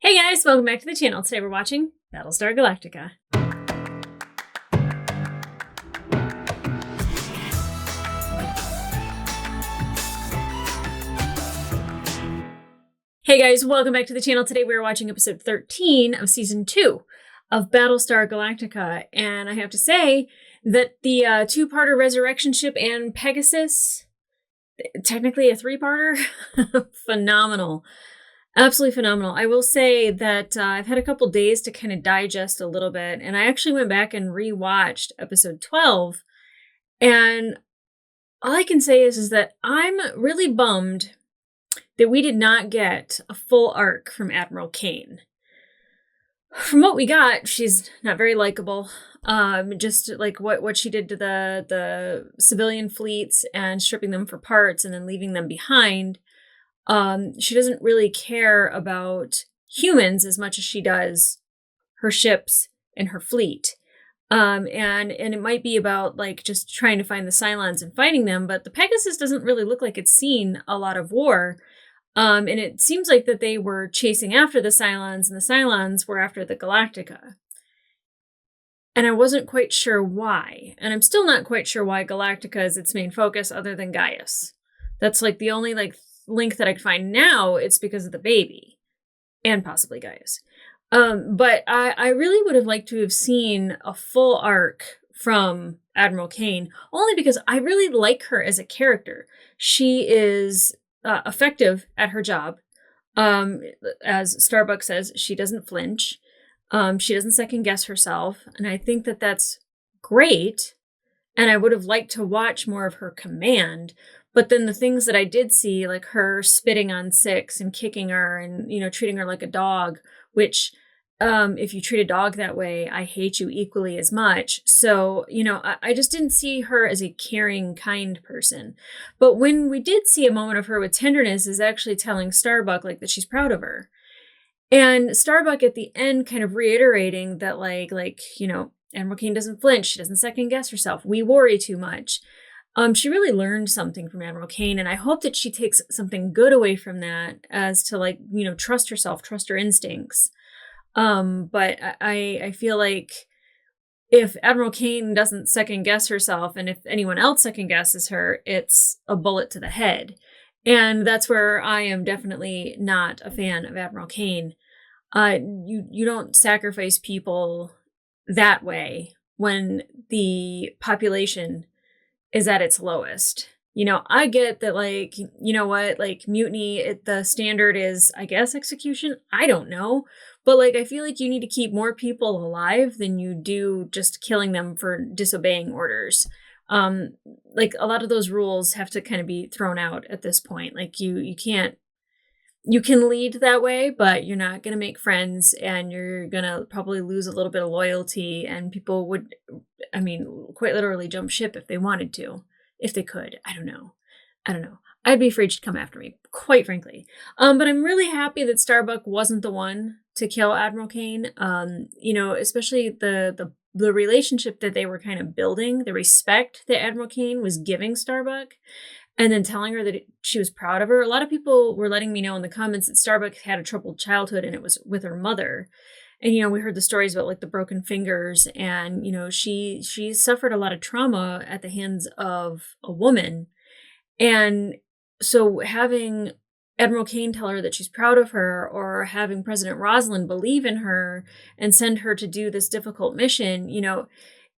Hey guys, welcome back to the channel. Today we're watching Battlestar Galactica. Hey guys, welcome back to the channel. Today we're watching episode 13 of season 2 of Battlestar Galactica. And I have to say that the two-parter Resurrection Ship and Pegasus, technically a three-parter, phenomenal. Absolutely phenomenal. I will say that I've had a couple days to kind of digest a little bit, and I actually went back and rewatched episode 12, and all I can say is that I'm really bummed that we did not get a full arc from Admiral Kane. From what we got, she's not very likable. Just like what she did to the civilian fleets and stripping them for parts and then leaving them behind. She doesn't really care about humans as much as she does her ships and her fleet. And it might be about like just trying to find the Cylons and fighting them, but the Pegasus doesn't really look like it's seen a lot of war. And it seems like that they were chasing after the Cylons and the Cylons were after the Galactica. And I wasn't quite sure why. And I'm still not quite sure why Galactica is its main focus other than Gaius. That's like the only link that I can find now. It's because of the baby and possibly Gaius. But I really would have liked to have seen a full arc from Admiral Kane, only because I really like her as a character. She is effective at her job. As Starbuck says, she doesn't flinch. She doesn't second guess herself. And I think that that's great. And I would have liked to watch more of her command. But then the things that I did see, like her spitting on Six and kicking her and, treating her like a dog, which if you treat a dog that way, I hate you equally as much. So, I just didn't see her as a caring, kind person. But when we did see a moment of her with tenderness is actually telling Starbuck that she's proud of her. And Starbuck at the end kind of reiterating that Admiral Kane doesn't flinch. She doesn't second guess herself. We worry too much. She really learned something from Admiral Kane, and I hope that she takes something good away from that as to trust herself, trust her instincts. But I feel like if Admiral Kane doesn't second guess herself, and if anyone else second guesses her, it's a bullet to the head. And that's where I am definitely not a fan of Admiral Kane. You don't sacrifice people that way when the population is at its lowest. I get that, mutiny, the standard is, I guess, execution. I don't know. But, I feel like you need to keep more people alive than you do just killing them for disobeying orders. A lot of those rules have to kind of be thrown out at this point. You can lead that way, but you're not going to make friends, and you're going to probably lose a little bit of loyalty, and people would, quite literally jump ship if they wanted to, if they could. I don't know. I'd be afraid she'd come after me, quite frankly. But I'm really happy that Starbuck wasn't the one to kill Admiral Kane. Especially the relationship that they were kind of building, the respect that Admiral Kane was giving Starbuck, and then telling her that she was proud of her. A lot of people were letting me know in the comments that Starbuck had a troubled childhood, and it was with her mother. And, we heard the stories about the broken fingers, and, she suffered a lot of trauma at the hands of a woman. And so having Admiral Kane tell her that she's proud of her, or having President Rosalind believe in her and send her to do this difficult mission,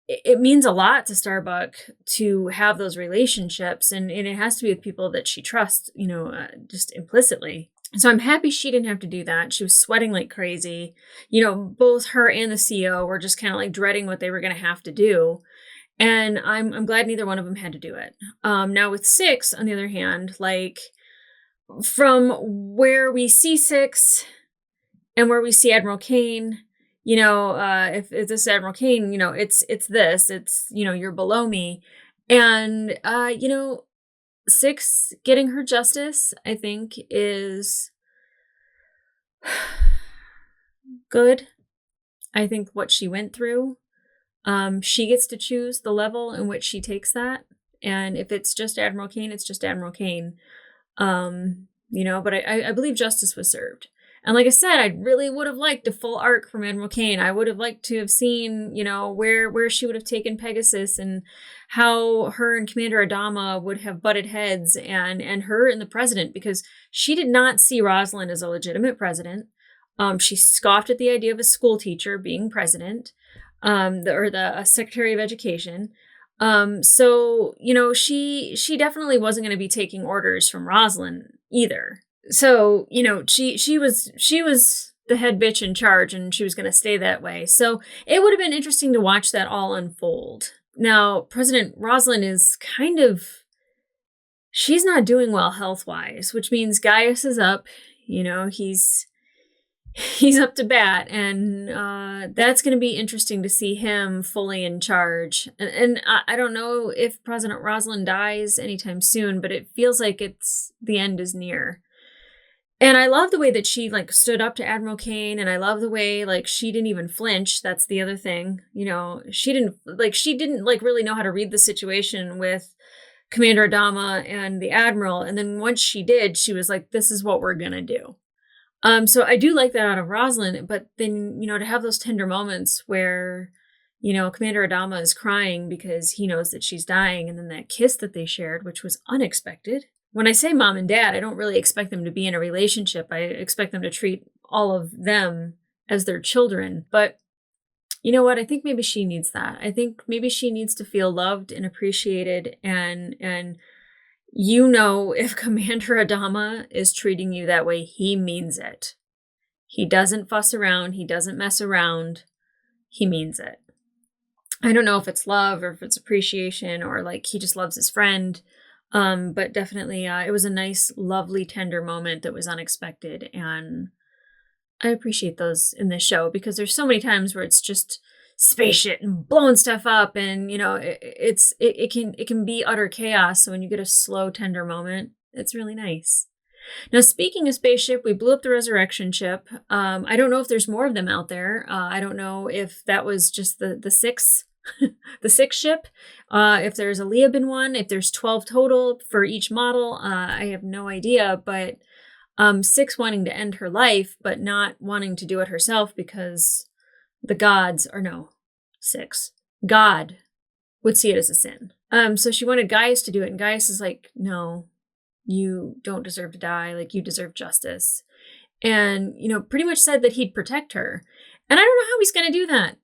it means a lot to Starbuck to have those relationships, and it has to be with people that she trusts, just implicitly. So I'm happy she didn't have to do that. She was sweating like crazy. Both her and the CO were just kind of dreading what they were going to have to do. And I'm glad neither one of them had to do it. Now with Six, on the other hand, from where we see Six and where we see Admiral Kane, if this is Admiral Kane, it's you're below me. And, Six getting her justice, I think, is good. I think what she went through, she gets to choose the level in which she takes that. And if it's just Admiral Kane, it's just Admiral Kane. But I believe justice was served. And like I said, I really would have liked a full arc from Admiral Kane. I would have liked to have seen, where she would have taken Pegasus and how her and Commander Adama would have butted heads, and her and the president, because she did not see Rosalind as a legitimate president. She scoffed at the idea of a school teacher being president, the Secretary of Education. So she definitely wasn't going to be taking orders from Rosalind either. So, she was the head bitch in charge, and she was going to stay that way. So it would have been interesting to watch that all unfold. Now, President Rosalind is she's not doing well health-wise, which means Gaius is up. He's up to bat, and that's going to be interesting to see him fully in charge. And I don't know if President Rosalind dies anytime soon, but it feels like the end is near. And I love the way that she stood up to Admiral Kane, and I love the way she didn't even flinch. That's the other thing. She didn't really know how to read the situation with Commander Adama and the Admiral. And then once she did, she was like, this is what we're going to do. So I do like that out of Rosalind, but then, to have those tender moments where, Commander Adama is crying because he knows that she's dying, and then that kiss that they shared, which was unexpected. When I say mom and dad, I don't really expect them to be in a relationship. I expect them to treat all of them as their children. But you know what? I think maybe she needs that. I think maybe she needs to feel loved and appreciated, and if Commander Adama is treating you that way, he means it. He doesn't fuss around. He doesn't mess around. He means it. I don't know if it's love or if it's appreciation or he just loves his friend. But definitely, it was a nice, lovely, tender moment that was unexpected. And I appreciate those in this show, because there's so many times where it's just spaceship and blowing stuff up, and it can be utter chaos. So when you get a slow, tender moment, it's really nice. Now, speaking of spaceship, we blew up the resurrection ship. I don't know if there's more of them out there. I don't know if that was just the six the sixth ship, if there's a Leoben one, if there's 12 total for each model. I have no idea, but Six wanting to end her life but not wanting to do it herself because the gods, or no, Six, God would see it as a sin. So she wanted Gaius to do it, and Gaius is like, no, you don't deserve to die. You deserve justice. And, pretty much said that he'd protect her. And I don't know how he's going to do that.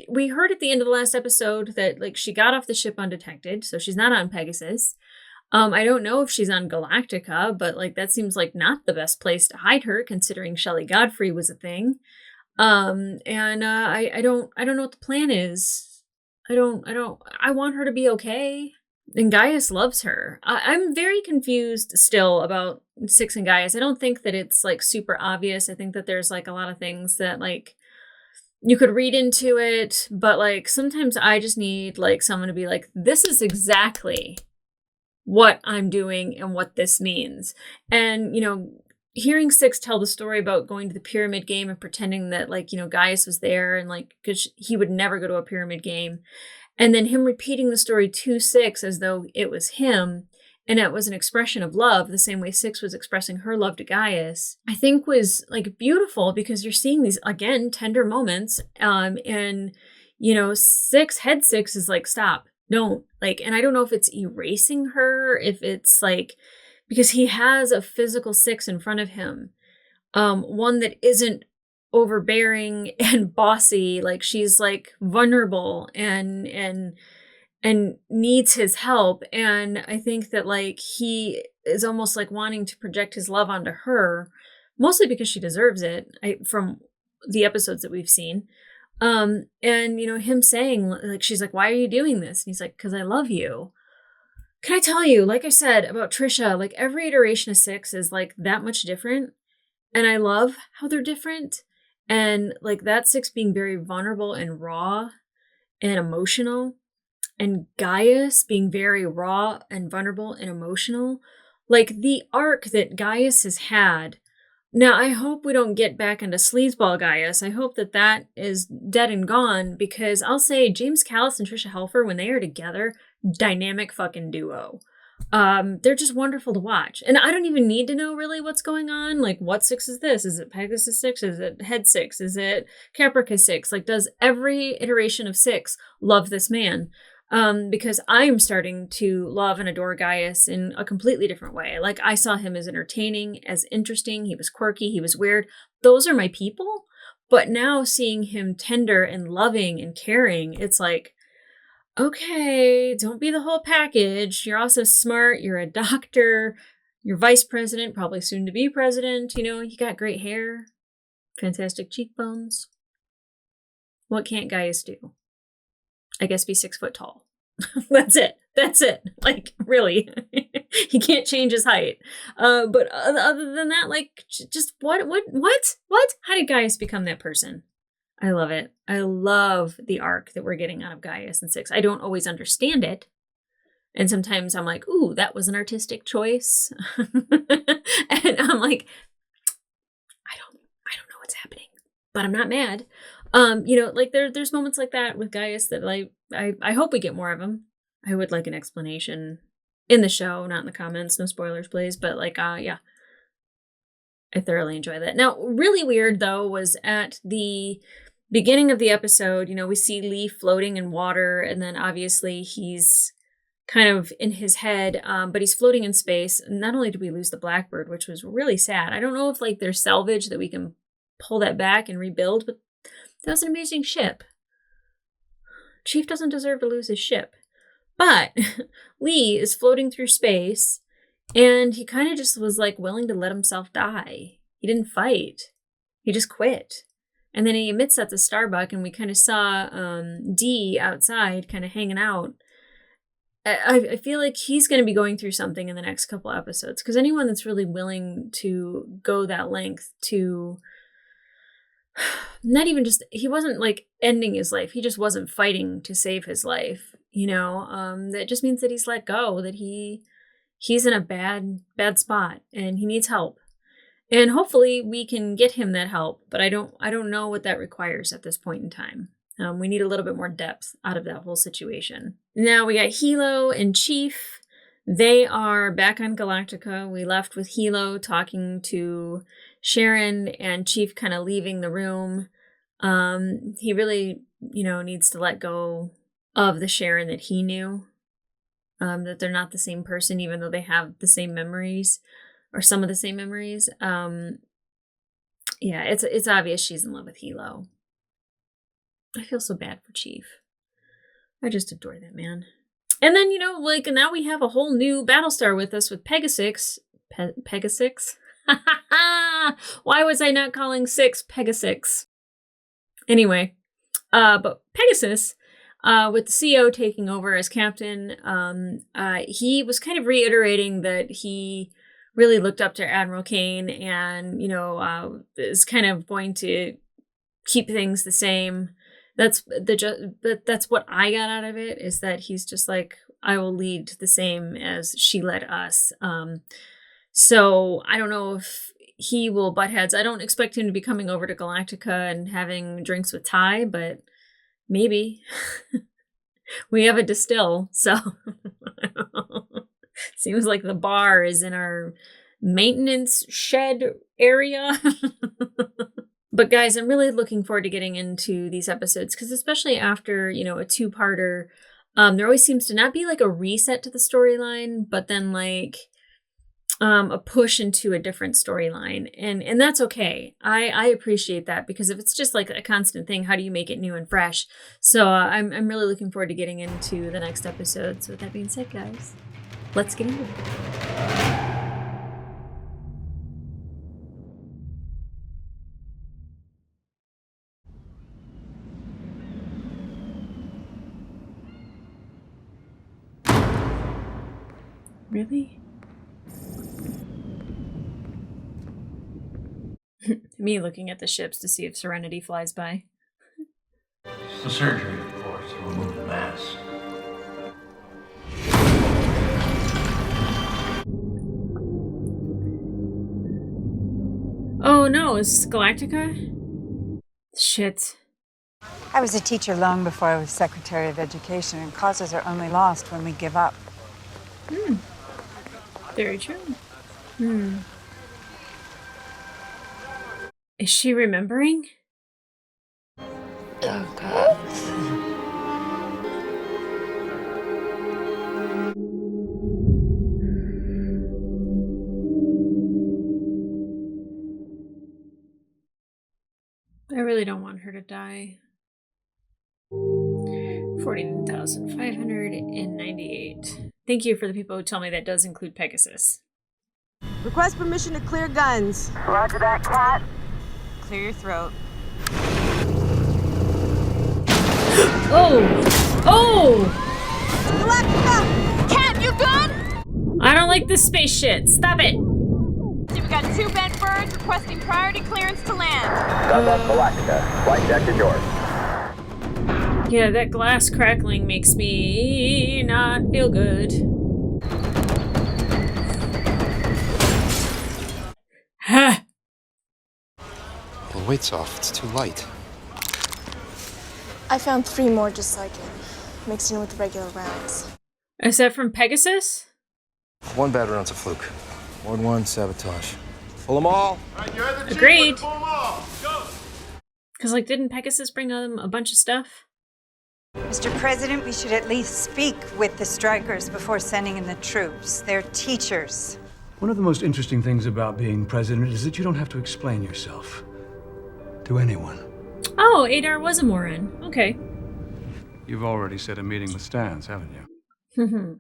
We heard at the end of the last episode that she got off the ship undetected, so she's not on Pegasus. I don't know if she's on Galactica, but that seems not the best place to hide her, considering Shelley Godfrey was a thing. I don't know what the plan is. I want her to be okay. And Gaius loves her. I'm very confused still about Six and Gaius. I don't think that it's super obvious. I think that there's a lot of things that you could read into it, but sometimes I just need someone to be this is exactly what I'm doing and what this means. And hearing Six tell the story about going to the pyramid game and pretending that Gaius was there, and because he would never go to a pyramid game. And then him repeating the story to Six as though it was him, and it was an expression of love, the same way Six was expressing her love to Gaius, I think was beautiful, because you're seeing these, again, tender moments. And Head Six is stop, don't, and I don't know if it's erasing her, if it's because he has a physical Six in front of him, one that isn't overbearing and bossy, she's vulnerable and needs his help. And I think that he is almost wanting to project his love onto her, mostly because she deserves it, from the episodes that we've seen. And him saying she's why are you doing this? And he's because I love you. Can I tell you, I said about Trisha, every iteration of Six is that much different, and I love how they're different. And that Six being very vulnerable and raw and emotional, and Gaius being very raw and vulnerable and emotional, the arc that Gaius has had. Now, I hope we don't get back into sleazeball Gaius. I hope that is dead and gone, because I'll say James Callis and Trisha Helfer, when they are together, dynamic fucking duo. They're just wonderful to watch. And I don't even need to know really what's going on. Like, what 6 is this? Is it Pegasus 6? Is it Head 6? Is it Caprica 6? Like, does every iteration of 6 love this man? Because I'm starting to love and adore Gaius in a completely different way. Like, I saw him as entertaining, as interesting. He was quirky. He was weird. Those are my people. But now seeing him tender and loving and caring, it's like, okay, don't be the whole package. You're also smart. You're a doctor. You're vice president, probably soon to be president. You know, you got great hair, fantastic cheekbones. What can't Gaius do? I guess be 6 foot tall. That's it. That's it. Like, really. He can't change his height. But other than that, like, just what? How did Gaius become that person? I love it. I love the arc that we're getting out of Gaius in 6. I don't always understand it. And sometimes I'm like, ooh, that was an artistic choice. And I'm like, I don't know what's happening, but I'm not mad. You know, like there's moments like that with Gaius that I hope we get more of them. I would like an explanation in the show, not in the comments. No spoilers, please. But like, yeah, I thoroughly enjoy that. Now, really weird though was at the beginning of the episode, you know, we see Lee floating in water, and then obviously he's kind of in his head, but he's floating in space. And not only did we lose the Blackbird, which was really sad. I don't know if like there's salvage that we can pull that back and rebuild, but that was an amazing ship. Chief doesn't deserve to lose his ship. But Lee is floating through space, and he kind of just was like willing to let himself die. He didn't fight. He just quit. And then he admits that to Starbuck, and we kind of saw Dee outside kind of hanging out. I feel like he's going to be going through something in the next couple episodes, because anyone that's really willing to go that length to not even just, he wasn't like ending his life. He just wasn't fighting to save his life, you know, that just means that he's let go, that he's in a bad spot and he needs help. And hopefully we can get him that help, but I don't know what that requires at this point in time. We need a little bit more depth out of that whole situation. Now we got Hilo and Chief. They are back on Galactica. We left with Hilo talking to Sharon and Chief kind of leaving the room. He really, you know, needs to let go of the Sharon that he knew. That they're not the same person, even though they have the same memories or some of the same memories. Yeah, it's obvious she's in love with Hilo. I feel so bad for Chief. I just adore that man. And then, you know, like now we have a whole new Battlestar with us with Pegasus. Pegasus? Why was I not calling 6 Pegasus? Anyway, but Pegasus, with the CO taking over as captain, he was kind of reiterating that he really looked up to Admiral Kane and, you know, is kind of going to keep things the same. That's what I got out of it, is that he's just like, I will lead the same as she led us. So I don't know if he will butt heads. I don't expect him to be coming over to Galactica and having drinks with Ty, but maybe. We have a distill, so seems like the bar is in our maintenance shed area. But guys, I'm really looking forward to getting into these episodes, because especially after, you know, a 2-parter, there always seems to not be like a reset to the storyline, but then like a push into a different storyline. And that's okay. I appreciate that, because if it's just like a constant thing, how do you make it new and fresh? So I'm really looking forward to getting into the next episode. So with that being said, guys, let's get into it. Really? Me looking at the ships to see if Serenity flies by. The surgery, of course, to remove the mass. Oh no, is this Galactica? Shit. I was a teacher long before I was Secretary of Education, and causes are only lost when we give up. Very true. Is she remembering? Oh, God. I really don't want her to die. 14,598. Thank you for the people who tell me that does include Pegasus. Request permission to clear guns. Roger that, Cat. Clear your throat. Oh! Oh! Galactica! Cat, you good? I don't like this space shit. Stop it! We got 2 bent birds requesting priority clearance to land. Got that Galactica. Flight deck is yours. Yeah, that glass crackling makes me not feel good. Ha! The weight's off. It's too light. I found 3 more just like it, mixed in with the regular rounds. Is that from Pegasus? 1 bad round's a fluke. Ward 1, sabotage. Pull them all. Agreed. Because, like, didn't Pegasus bring a bunch of stuff? Mr. President, we should at least speak with the strikers before sending in the troops. They're teachers. One of the most interesting things about being president is that you don't have to explain yourself to anyone. Oh, Adar was a Moran. Okay. You've already set a meeting with Stans, haven't you?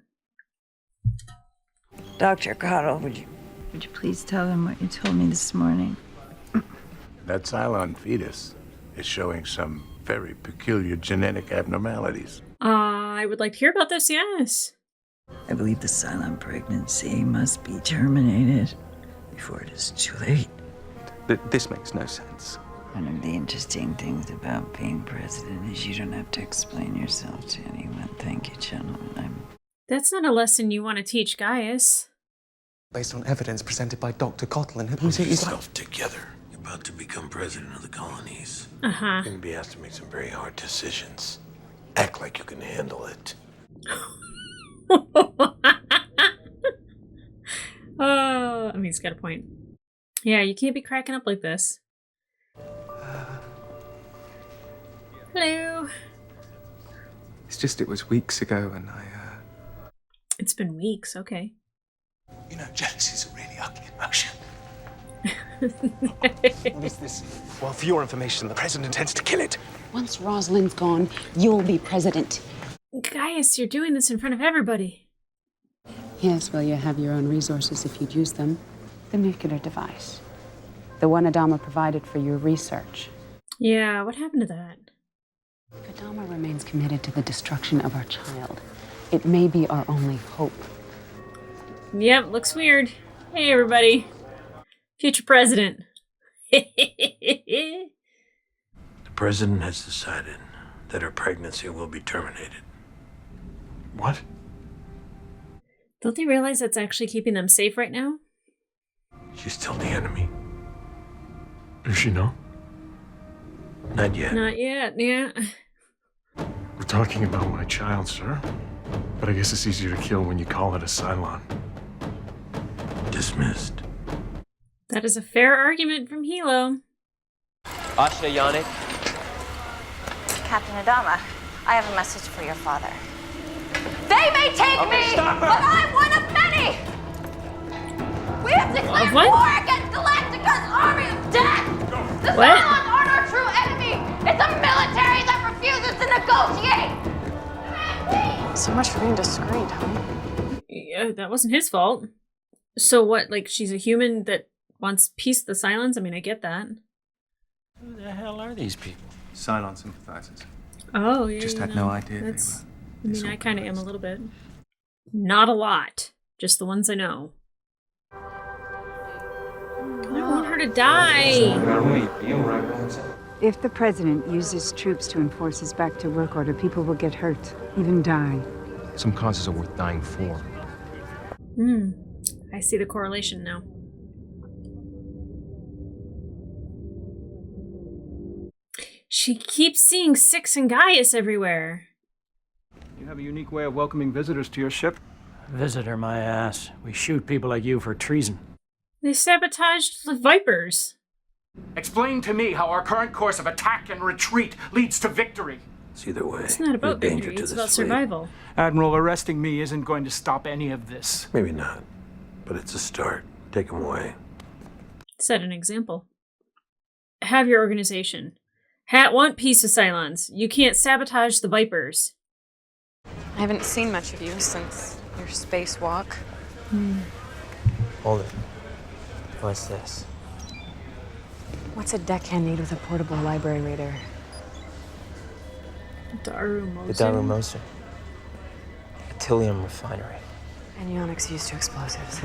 Dr. Cottle, would you please tell them what you told me this morning? That Cylon fetus is showing some very peculiar genetic abnormalities. I would like to hear about this, yes. I believe the Cylon pregnancy must be terminated before it is too late. This makes no sense. One of the interesting things about being president is you don't have to explain yourself to anyone. Thank you, gentlemen. That's not a lesson you want to teach Gaius. Based on evidence presented by Dr. Cottle. Put yourself together. You're about to become president of the colonies. Uh-huh. You're going to be asked to make some very hard decisions. Act like you can handle it. Oh, I mean, he's got a point. Yeah, you can't be cracking up like this. Hello. It's just it was weeks ago and It's been weeks, okay. You know, jealousy is a really ugly emotion. What is this? Well, for your information, the president intends to kill it. Once Rosalind's gone, you'll be president. Gaius, you're doing this in front of everybody. Yes, well, you have your own resources if you'd use them. The nuclear device. The one Adama provided for your research. Yeah, what happened to that? Adama remains committed to the destruction of our child. It may be our only hope. Yep, looks weird. Hey, everybody. Future president. The president has decided that her pregnancy will be terminated. What? Don't they realize that's actually keeping them safe right now? She's still the enemy. Does she know? Not yet. Not yet, yeah. We're talking about my child, sir. But I guess it's easier to kill when you call it a Cylon. Dismissed. That is a fair argument from Hilo. Asha Yannick. Captain Adama, I have a message for your father. They may take me, but I'm one of many! We have declared war against Galactica's army of death! The Cylons aren't our true enemy! It's a military that refuses to negotiate! So much for being discreet, huh? Yeah, that wasn't his fault. So what, like, she's a human that wants peace with the Cylons? I mean, I get that. Who the hell are these people? Cylon sympathizers. Oh, yeah. Just had no idea they were. I mean, I kind of am a little bit. Not a lot. Just the ones I know. I don't want her to die. If the president uses troops to enforce his back-to-work order, people will get hurt, even die. Some causes are worth dying for. I see the correlation now. She keeps seeing Six and Gaius everywhere. You have a unique way of welcoming visitors to your ship. Visitor, my ass. We shoot people like you for treason. They sabotaged the Vipers. Explain to me how our current course of attack and retreat leads to victory. It's either way. It's not about victory, it's about survival. Admiral, arresting me isn't going to stop any of this. Maybe not, but it's a start. Take him away. Set an example. Have your organization. Want peace with Cylons. You can't sabotage the Vipers. I haven't seen much of you since your spacewalk. Hold it. What's this? What's a deckhand need with a portable library reader? Daru The Daru Moser. A Tilium refinery. Anionics used to explosives.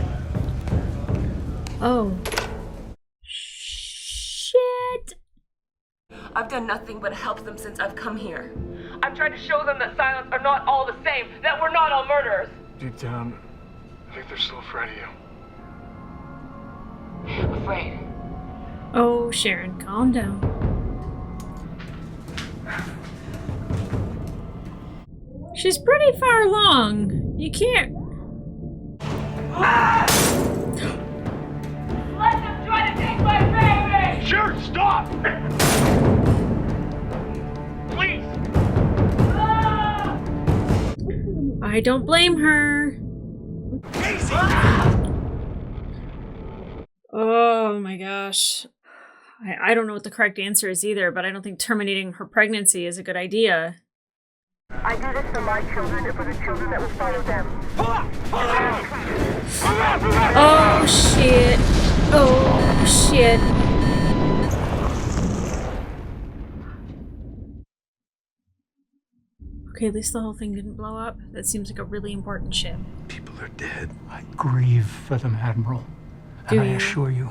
Oh. Shit. I've done nothing but help them since I've come here. I've tried to show them that Cylons are not all the same, that we're not all murderers. Deep down, I think they're still afraid of you. Afraid. Oh, Sharon, calm down. She's pretty far along. You can't. Let them try to take my baby! Sure, stop! Please! I don't blame her. Oh my gosh. I don't know what the correct answer is either, but I don't think terminating her pregnancy is a good idea. I do this for my children and for the children that will follow them. Oh shit. Oh shit. Okay, at least the whole thing didn't blow up. That seems like a really important ship. People are dead. I grieve for them, Admiral. And I assure you,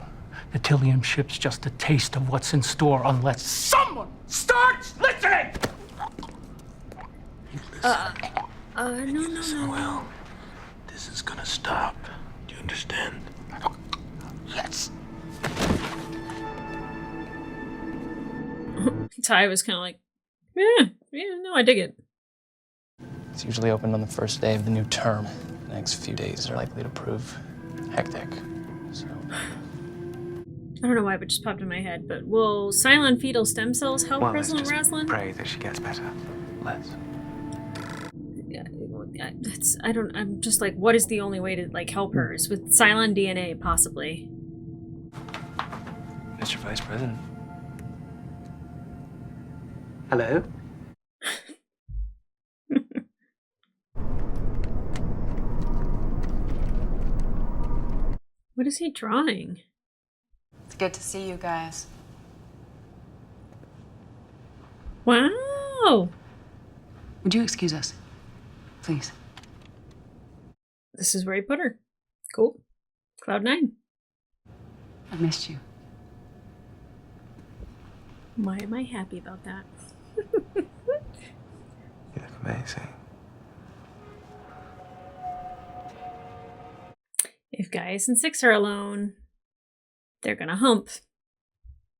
the Tilium ship's just a taste of what's in store unless someone starts listening! No. Well, this is gonna stop. Do you understand? Yes. Ty was kind of like, no, I dig it. It's usually opened on the first day of the new term. The next few days are likely to prove hectic. So, I don't know why, but just popped in my head. But will Cylon fetal stem cells help President Raslin? Pray that she gets better. let's. I'm just like, what is the only way to like help her? Is with Cylon DNA, possibly. Mr. Vice President. Hello? What is he drawing? It's good to see you guys. Wow! Would you excuse us? Please. This is where he put her. Cool. Cloud9. I missed you. Why am I happy about that? You look amazing. If Gaius and Six are alone, they're gonna hump.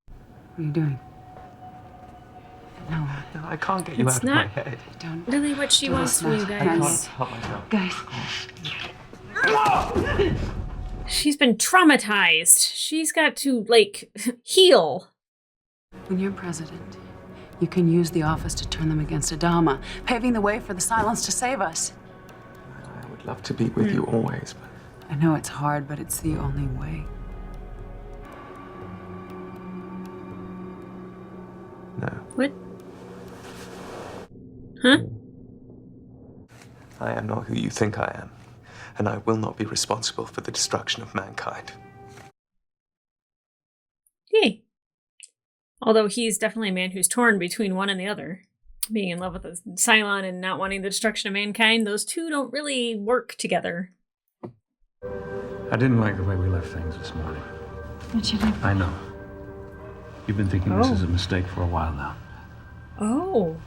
What are you doing? No, I can't get you It's out of not my head. don't. really what she wants from you I can't guys. help myself. Guys. She's been traumatized. She's got to, like, heal. When you're president, you can use the office to turn them against Adama, paving the way for the Cylons to save us. I would love to be with you always, but I know it's hard, but it's the only way. no. What? Huh? I am not who you think I am, and I will not be responsible for the destruction of mankind. Yay. Although he's definitely a man who's torn between one and the other. Being in love with a Cylon and not wanting the destruction of mankind, those two don't really work together. I didn't like the way we left things this morning. What'd you do? I know. You've been thinking this is a mistake for a while now. Oh.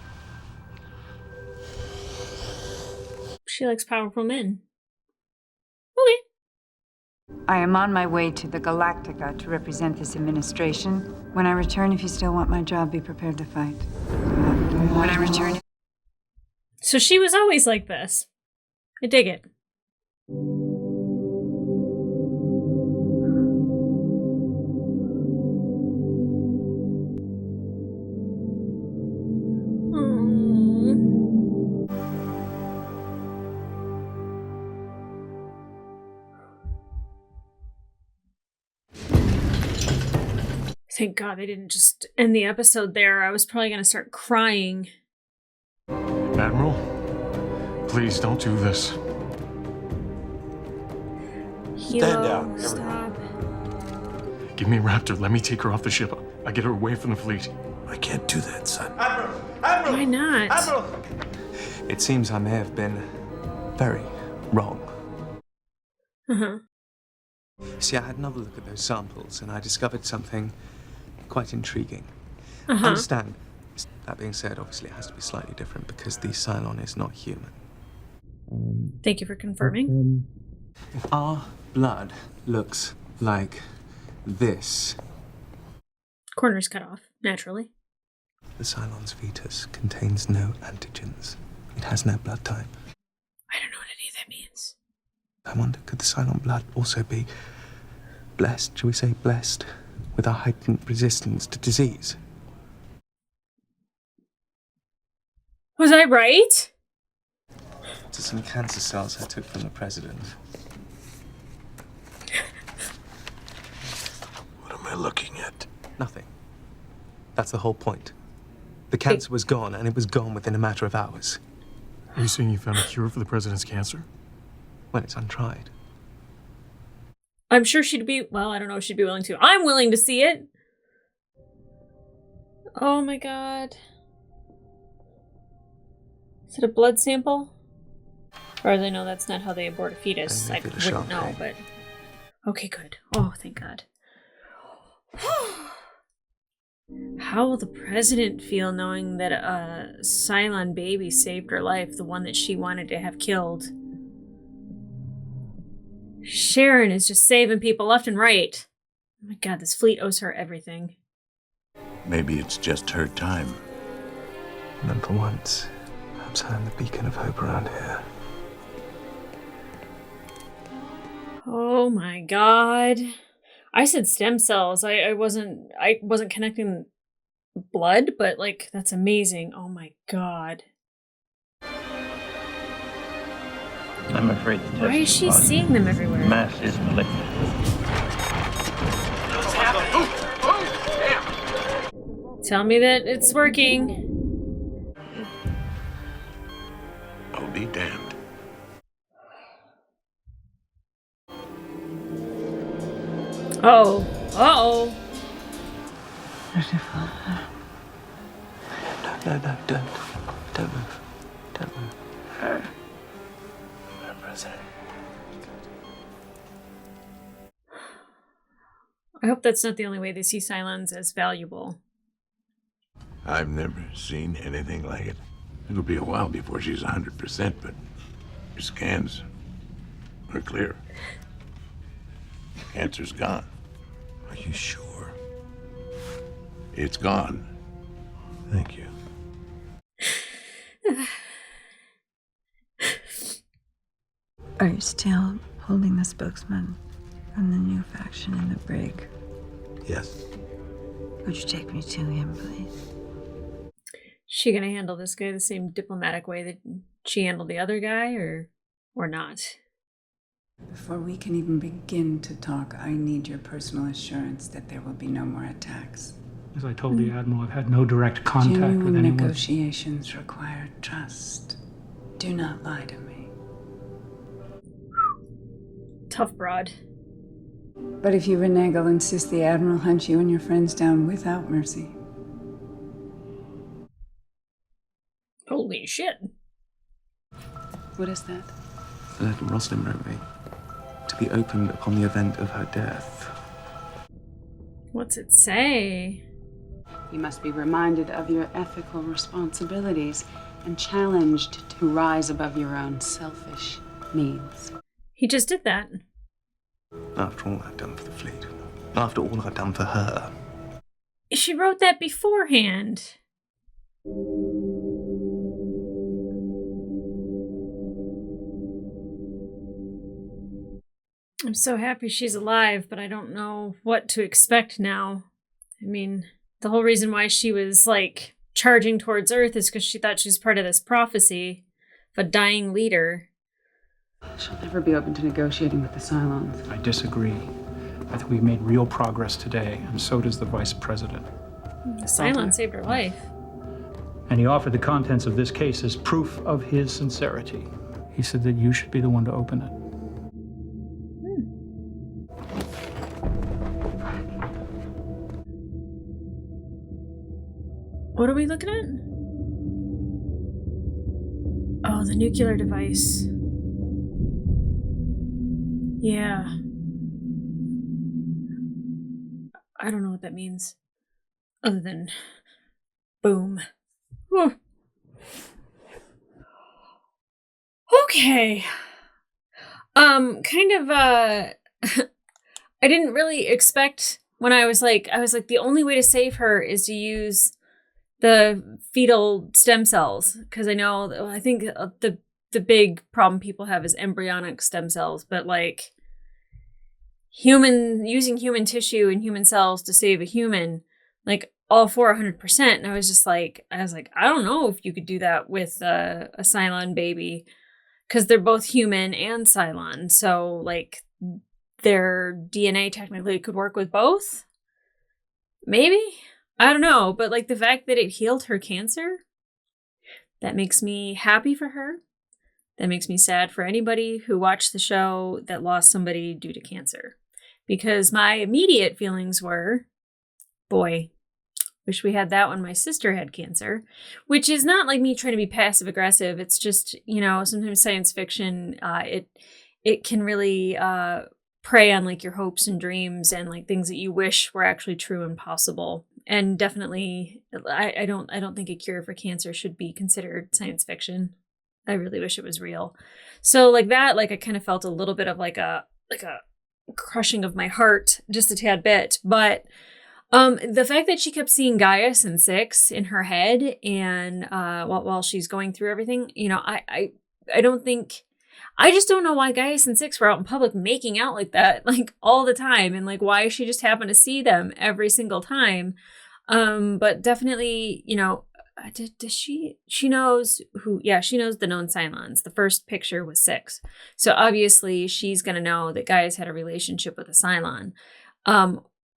She likes powerful men. Okay. I am on my way to the Galactica to represent this administration. When I return, if you still want my job, be prepared to fight. When I return... So she was always like this. I dig it. Thank God they didn't just end the episode there. I was probably going to start crying. Admiral, please don't do this. Stand down, Stop. Give me Raptor. Let me take her off the ship. I get her away from the fleet. I can't do that, son. Admiral! Admiral! Why not? Admiral! It seems I may have been very wrong. Uh-huh. See, I had another look at those samples, and I discovered something quite intriguing. Uh-huh. Understand, that being said, obviously it has to be slightly different because the Cylon is not human. Thank you for confirming. If our blood looks like this, Corners cut off, naturally. the Cylon's fetus contains no antigens. It has no blood type. I don't know what any of that means. I wonder, could the Cylon blood also be blessed, shall we say blessed, with a heightened resistance to disease? Was I right? To some cancer cells I took from the president. What am I looking at? Nothing. That's the whole point. The cancer was gone, and it was gone within a matter of hours. Are you saying you found a cure for the president's cancer? Well, it's untried. I'm sure she'd be, well, I don't know if she'd be willing to. I'm willing to see it. Oh my God. Is it a blood sample? Or as I know, that's not how they abort a fetus. I wouldn't know, but... Okay, good. Oh, thank God. How will the president feel knowing that a Cylon baby saved her life, the one that she wanted to have killed? Sharon is just saving people left and right. Oh my God, this fleet owes her everything. Maybe it's just her time. And then for once, perhaps I am the beacon of hope around here. Oh my God. I said stem cells. I wasn't connecting blood, but like that's amazing. Oh my God. I'm afraid to test Why is she seeing them everywhere? Mass is malignant. Tell me that it's working. I'll be damned. Uh-oh. Uh-oh. No, don't move. Don't move. President. I hope that's not the only way they see Cylons as valuable. I've never seen anything like it. It'll be a while before she's 100%, but your scans are clear. Cancer's gone. Are you sure? It's gone. Thank you. Are you still holding the spokesman from the new faction in the brig? Yes. Would you take me to him, please? She gonna handle this guy the same diplomatic way that she handled the other guy, or not? Before we can even begin to talk, I need your personal assurance that there will be no more attacks. As I told the Admiral, I've had no direct contact with Genuine anyone. negotiations require trust. Do not lie to me. Tough broad. But if you renege, I'll insist the Admiral hunt you and your friends down without mercy. Holy shit. What is that? The letter Rosalind wrote me. To be opened upon the event of her death. What's it say? You must be reminded of your ethical responsibilities and challenged to rise above your own selfish needs. He just did that. After all I've done for the fleet. After all I've done for her. She wrote that beforehand. I'm so happy she's alive, but I don't know what to expect now. I mean, the whole reason why she was, like, charging towards Earth is because she thought she was part of this prophecy of a dying leader. She'll never be open to negotiating with the Cylons. I disagree. I think we've made real progress today, and so does the vice president. The Cylon saved her life. And he offered the contents of this case as proof of his sincerity. He said that you should be the one to open it. What are we looking at? Oh, the nuclear device. Yeah. I don't know what that means. Other than boom. Whew. Okay. I didn't really expect when I was like the only way to save her is to use the fetal stem cells, because I think the big problem people have is embryonic stem cells, but like using human tissue and human cells to save a human, like all for 100%. And I was like, I don't know if you could do that with a Cylon baby, because they're both human and Cylon. So like their DNA technically could work with both. Maybe? I don't know. But like the fact that it healed her cancer, that makes me happy for her. That makes me sad for anybody who watched the show that lost somebody due to cancer. Because my immediate feelings were, boy, wish we had that when my sister had cancer. Which is not like me trying to be passive aggressive. It's just, sometimes science fiction, it can really prey on like your hopes and dreams and like things that you wish were actually true and possible. And definitely, I don't think a cure for cancer should be considered science fiction. I really wish it was real. So like that, like I kind of felt a little bit of like a crushing of my heart, just a tad bit. But the fact that she kept seeing Gaius and Six in her head, and while she's going through everything, I don't think. I just don't know why Gaius and Six were out in public making out like that, like all the time, and like why she just happened to see them every single time. But definitely, does she knows who? Yeah, she knows the known Cylons. The first picture was Six, so obviously she's gonna know that Gaius had a relationship with a Cylon.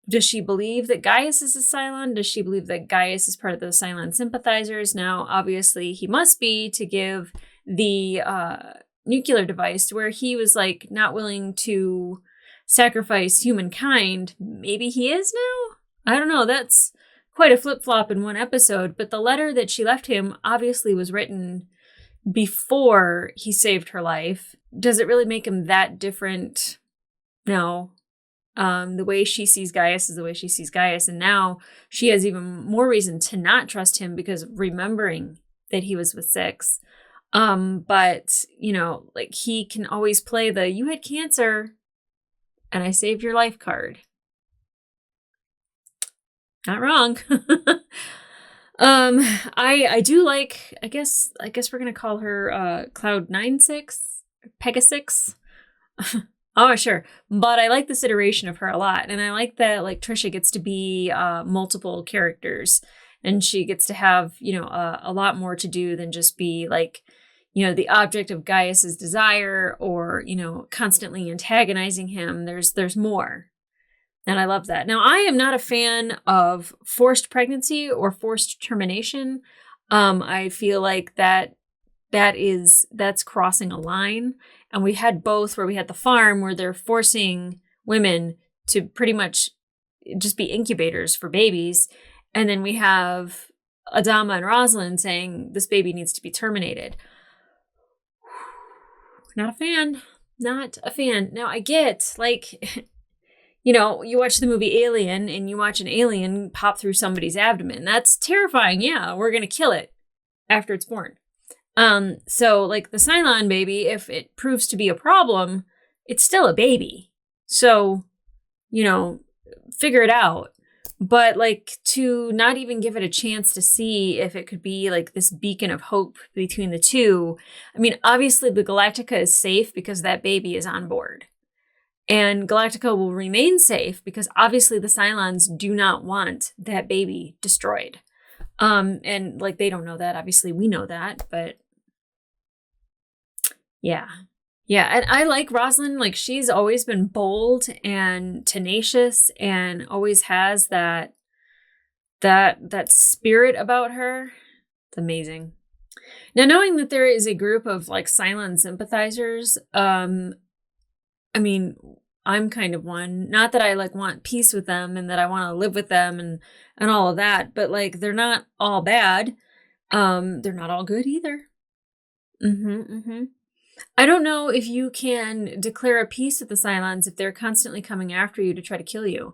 Does she believe that Gaius is a Cylon? Does she believe that Gaius is part of the Cylon sympathizers? Now, obviously, he must be to give the nuclear device where he was like not willing to sacrifice humankind. Maybe he is now? I don't know. That's quite a flip-flop in one episode, but the letter that she left him obviously was written before he saved her life. Does it really make him that different? No. The way she sees Gaius is the way she sees Gaius, and now she has even more reason to not trust him because of remembering that he was with Six. But, like he can always play the "you had cancer and I saved your life" card. Not wrong. I do like, I guess we're going to call her, Cloud 9-6, Pegasus. Oh, sure. But I like this iteration of her a lot. And I like that, like, Trisha gets to be, multiple characters, and she gets to have, a lot more to do than just be like, the object of Gaius's desire or, constantly antagonizing him. There's more. And I love that. Now, I am not a fan of forced pregnancy or forced termination. I feel like that's crossing a line. And we had both, where we had the farm where they're forcing women to pretty much just be incubators for babies. And then we have Adama and Rosalind saying this baby needs to be terminated. Not a fan. Not a fan. Now, I get, like, you watch the movie Alien and you watch an alien pop through somebody's abdomen. That's terrifying. Yeah, we're going to kill it after it's born. So, like, the Cylon baby, if it proves to be a problem, it's still a baby. So, figure it out. But, like, to not even give it a chance to see if it could be, like, this beacon of hope between the two. I mean, obviously the Galactica is safe because that baby is on board. And Galactica will remain safe because obviously the Cylons do not want that baby destroyed. And, like, they don't know that. Obviously we know that, but yeah. Yeah, and I like Rosalind. Like, she's always been bold and tenacious and always has that spirit about her. It's amazing. Now, knowing that there is a group of like Cylon sympathizers, I mean, I'm kind of one. Not that I like want peace with them and that I want to live with them and all of that, but like they're not all bad. They're not all good either. I don't know if you can declare a peace with the Cylons if they're constantly coming after you to try to kill you.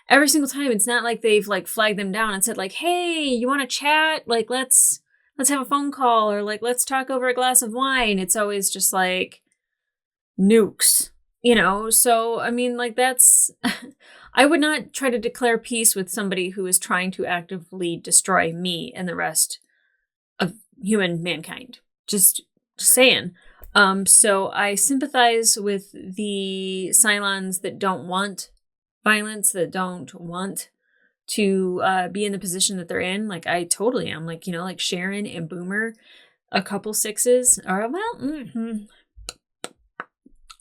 Every single time, it's not like they've like flagged them down and said like, "Hey, you want to chat? Like, let's have a phone call, or like let's talk over a glass of wine." It's always just like nukes, you know? So, I mean, like that's I would not try to declare peace with somebody who is trying to actively destroy me and the rest of human mankind. Just saying. So I sympathize with the Cylons that don't want violence, that don't want to be in the position that they're in. Like, I totally am. Like, you know, like Sharon and Boomer, a couple 6s, or well,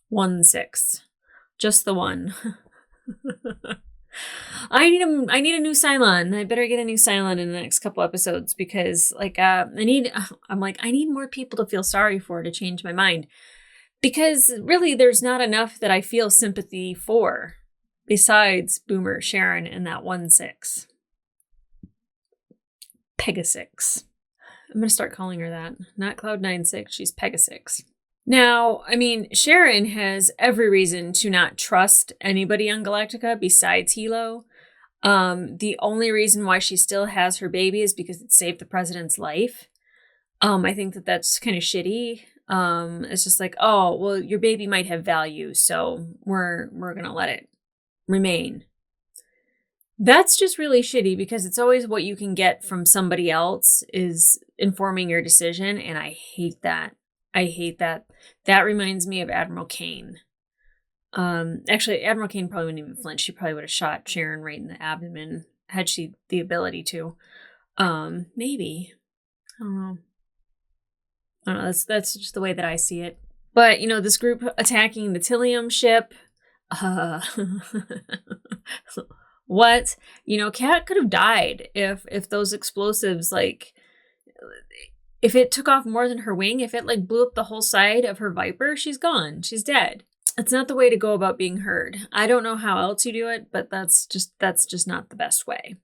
1 6. Just the one. I need a new Cylon. I better get a new Cylon in the next couple episodes because like I need more people to feel sorry for to change my mind. Because really there's not enough that I feel sympathy for besides Boomer, Sharon, and that 1 6. Pegasix. I'm gonna start calling her that. Not Cloud9 6, she's Pegasix. Now, I mean, Sharon has every reason to not trust anybody on Galactica besides Hilo. The only reason why she still has her baby is because it saved the president's life. I think that that's kind of shitty. It's just like, oh, well, your baby might have value, so we're gonna let it remain. That's just really shitty because it's always what you can get from somebody else is informing your decision, and I hate that. I hate that. That reminds me of Admiral Kane. Actually, Admiral Kane probably wouldn't even flinch. She probably would have shot Sharon right in the abdomen had she the ability to. Maybe. I don't know. That's just the way that I see it. But, you know, this group attacking the Tilium ship. What? You know, Kat could have died if those explosives, like, if it took off more than her wing, if it like blew up the whole side of her Viper, she's gone. She's dead. It's not the way to go about being heard. I don't know how else you do it, but that's just not the best way.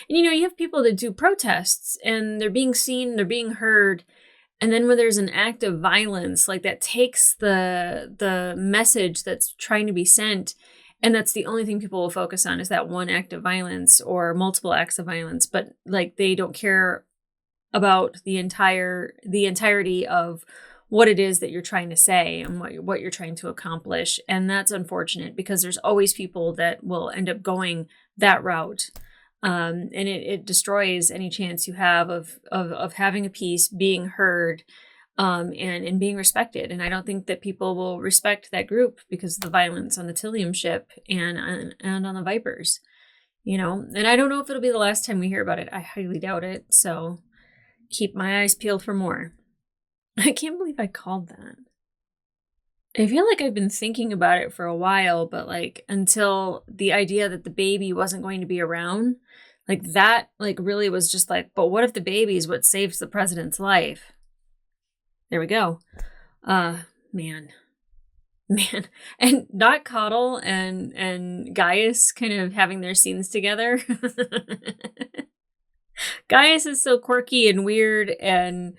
And you know, you have people that do protests and they're being seen, they're being heard, and then when there's an act of violence, like that takes the message that's trying to be sent, and that's the only thing people will focus on is that one act of violence or multiple acts of violence, but like they don't care about the entirety of what it is that you're trying to say and what you're trying to accomplish. And that's unfortunate because there's always people that will end up going that route. And it destroys any chance you have of having a peace, being heard, and being respected. And I don't think that people will respect that group because of the violence on the Tilium ship and on the Vipers, you know. And I don't know if it'll be the last time we hear about it. I highly doubt it. So keep my eyes peeled for more. I can't believe I called that. I feel like I've been thinking about it for a while, but like until the idea that the baby wasn't going to be around, like that, like really was just like, but what if the baby is what saves the president's life? There we go. Man. And Doc Coddle and Gaius kind of having their scenes together. Gaius is so quirky and weird and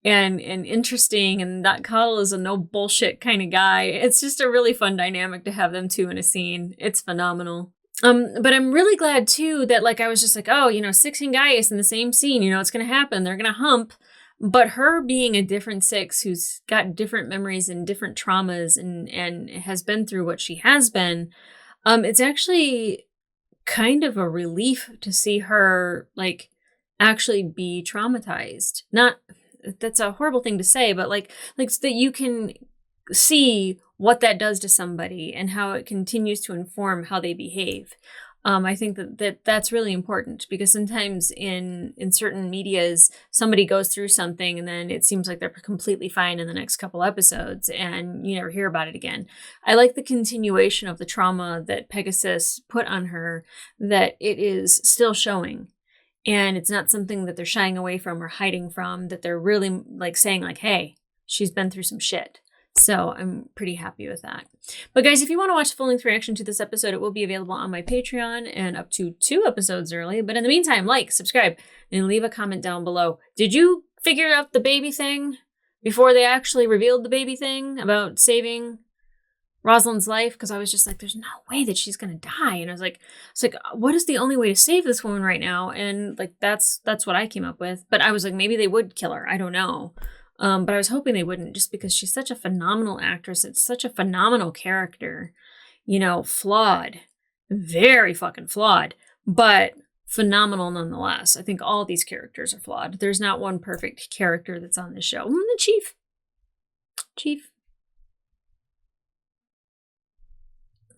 interesting, and Doc Coddle is a no bullshit kind of guy. It's just a really fun dynamic to have them two in a scene. It's phenomenal. But I'm really glad too that like I was just like, oh, you know, Six and Gaius in the same scene, you know, it's gonna happen. They're gonna hump. But her being a different Six who's got different memories and different traumas and has been through what she has been, it's actually kind of a relief to see her like actually be traumatized. Not that's a horrible thing to say, but like so that you can see what that does to somebody and how it continues to inform how they behave. I think that's really important, because sometimes in certain medias, somebody goes through something and then it seems like they're completely fine in the next couple episodes and you never hear about it again. I like the continuation of the trauma that Pegasus put on her, that it is still showing. And it's not something that they're shying away from or hiding from, that they're really like saying like, hey, she's been through some shit. So I'm pretty happy with that. But guys, if you want to watch the full-length reaction to this episode, it will be available on my Patreon and up to 2 episodes early. But in the meantime, like, subscribe, and leave a comment down below. Did you figure out the baby thing before they actually revealed the baby thing about saving Rosalind's life? Because I was just like, there's no way that she's going to die. And I was like, what is the only way to save this woman right now? And like, that's what I came up with. But I was like, maybe they would kill her. I don't know. But I was hoping they wouldn't, just because she's such a phenomenal actress. It's such a phenomenal character, you know, flawed, very fucking flawed, but phenomenal nonetheless. I think all these characters are flawed. There's not one perfect character that's on this show. The Chief.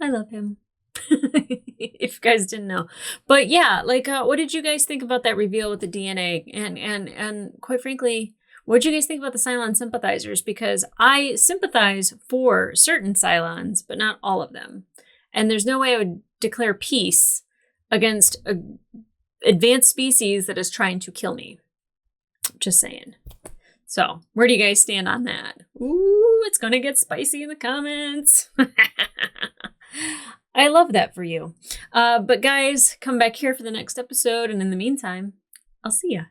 I love him. If you guys didn't know. But yeah, like, what did you guys think about that reveal with the DNA? And quite frankly, what did you guys think about the Cylon sympathizers? Because I sympathize for certain Cylons, but not all of them. And there's no way I would declare peace against an advanced species that is trying to kill me. Just saying. So, where do you guys stand on that? Ooh, it's going to get spicy in the comments. I love that for you. But guys, come back here for the next episode. And in the meantime, I'll see ya.